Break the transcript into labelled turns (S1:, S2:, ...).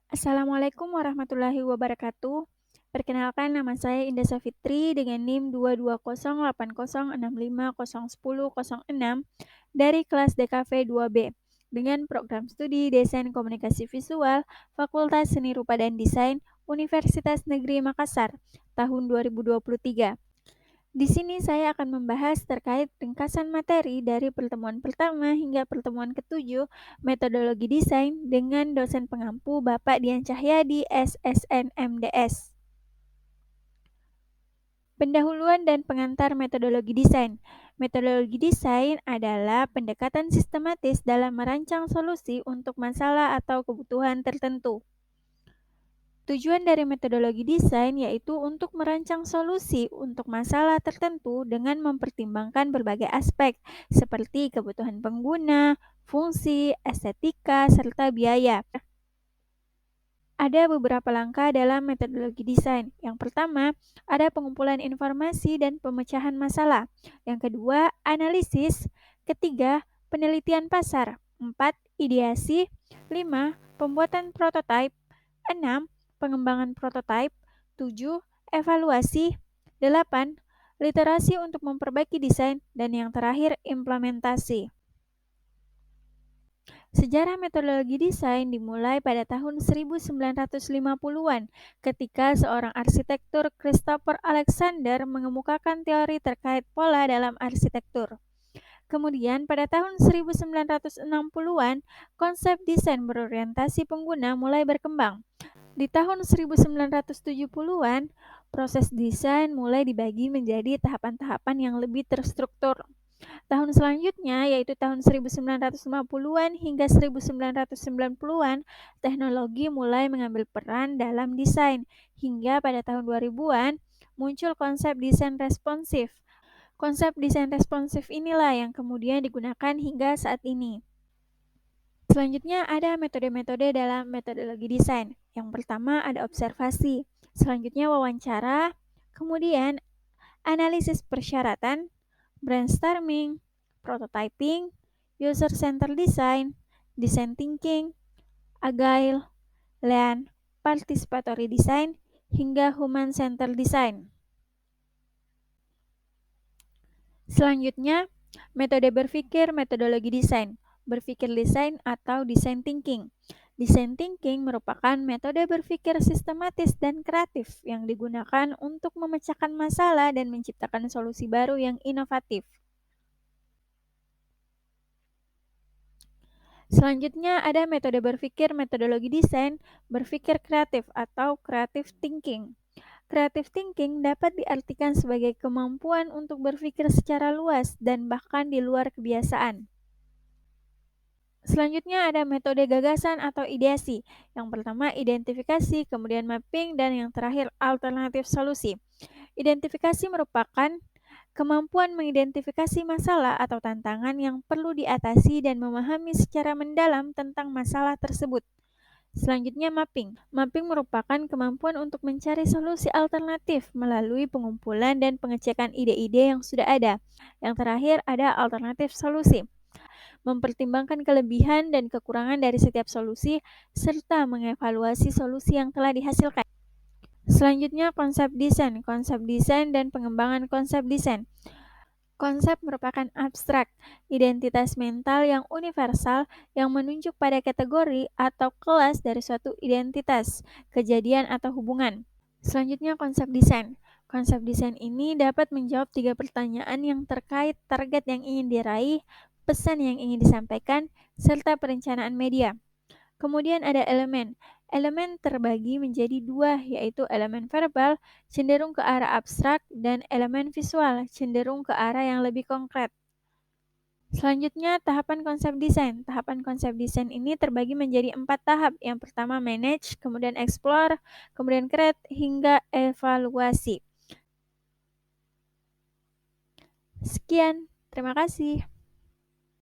S1: Assalamualaikum warahmatullahi wabarakatuh. Perkenalkan, nama saya Indah Safitri dengan NIM 22080650106 dari kelas DKV 2B dengan program studi Desain Komunikasi Visual Fakultas Seni Rupa dan Desain Universitas Negeri Makassar tahun 2023. Di sini saya akan membahas terkait ringkasan materi dari pertemuan pertama hingga pertemuan ketujuh metodologi desain dengan dosen pengampu Bapak Dian Cahyadi SSN MDS. Pendahuluan dan pengantar metodologi desain. Metodologi desain adalah pendekatan sistematis dalam merancang solusi untuk masalah atau kebutuhan tertentu. Tujuan dari metodologi desain yaitu untuk merancang solusi untuk masalah tertentu dengan mempertimbangkan berbagai aspek seperti kebutuhan pengguna, fungsi, estetika, serta biaya. Ada beberapa langkah dalam metodologi desain. Yang pertama, ada pengumpulan informasi dan pemecahan masalah. Yang kedua, analisis. Ketiga, penelitian pasar. 4. Ideasi. 5. Pembuatan prototipe. 6. Pengembangan prototipe. 7. Evaluasi. 8. Literasi untuk memperbaiki desain. Dan yang terakhir, implementasi. Sejarah metodologi desain dimulai pada tahun 1950-an ketika seorang arsitektur Christopher Alexander mengemukakan teori terkait pola dalam arsitektur. Kemudian pada tahun 1960-an, konsep desain berorientasi pengguna mulai berkembang. Di tahun 1970-an, proses desain mulai dibagi menjadi tahapan-tahapan yang lebih terstruktur. Tahun selanjutnya, yaitu tahun 1950-an hingga 1990-an, teknologi mulai mengambil peran dalam desain. Hingga pada tahun 2000-an, muncul konsep desain responsif. Konsep desain responsif inilah yang kemudian digunakan hingga saat ini. Selanjutnya ada metode-metode dalam metodologi desain. Yang pertama ada observasi, selanjutnya wawancara, kemudian analisis persyaratan, brainstorming, prototyping, user-centered design, design thinking, agile, lean, participatory design, hingga human-centered design. Selanjutnya, metode berpikir metodologi desain. Berpikir desain atau design thinking. Design thinking merupakan metode berpikir sistematis dan kreatif yang digunakan untuk memecahkan masalah dan menciptakan solusi baru yang inovatif. Selanjutnya ada metode berpikir metodologi desain, berpikir kreatif atau creative thinking. Creative thinking dapat diartikan sebagai kemampuan untuk berpikir secara luas dan bahkan di luar kebiasaan. Selanjutnya ada metode gagasan atau ideasi. Yang pertama identifikasi, kemudian mapping, dan yang terakhir alternatif solusi. Identifikasi merupakan kemampuan mengidentifikasi masalah atau tantangan yang perlu diatasi dan memahami secara mendalam tentang masalah tersebut. Selanjutnya mapping. Mapping merupakan kemampuan untuk mencari solusi alternatif melalui pengumpulan dan pengecekan ide-ide yang sudah ada. Yang terakhir ada alternatif solusi. Mempertimbangkan kelebihan dan kekurangan dari setiap solusi, serta mengevaluasi solusi yang telah dihasilkan. Selanjutnya, konsep desain dan pengembangan konsep desain. Konsep merupakan abstrak, identitas mental yang universal yang menunjuk pada kategori atau kelas dari suatu identitas, kejadian atau hubungan. Selanjutnya, konsep desain. Konsep desain ini dapat menjawab 3 pertanyaan yang terkait target yang ingin diraih, pesan yang ingin disampaikan, serta perencanaan media. Kemudian ada elemen. Elemen terbagi menjadi 2, yaitu elemen verbal, cenderung ke arah abstrak, dan elemen visual, cenderung ke arah yang lebih konkret. Selanjutnya, tahapan konsep desain. Tahapan konsep desain ini terbagi menjadi 4 tahap. Yang pertama, manage, kemudian explore, kemudian create, hingga evaluasi. Sekian, terima kasih.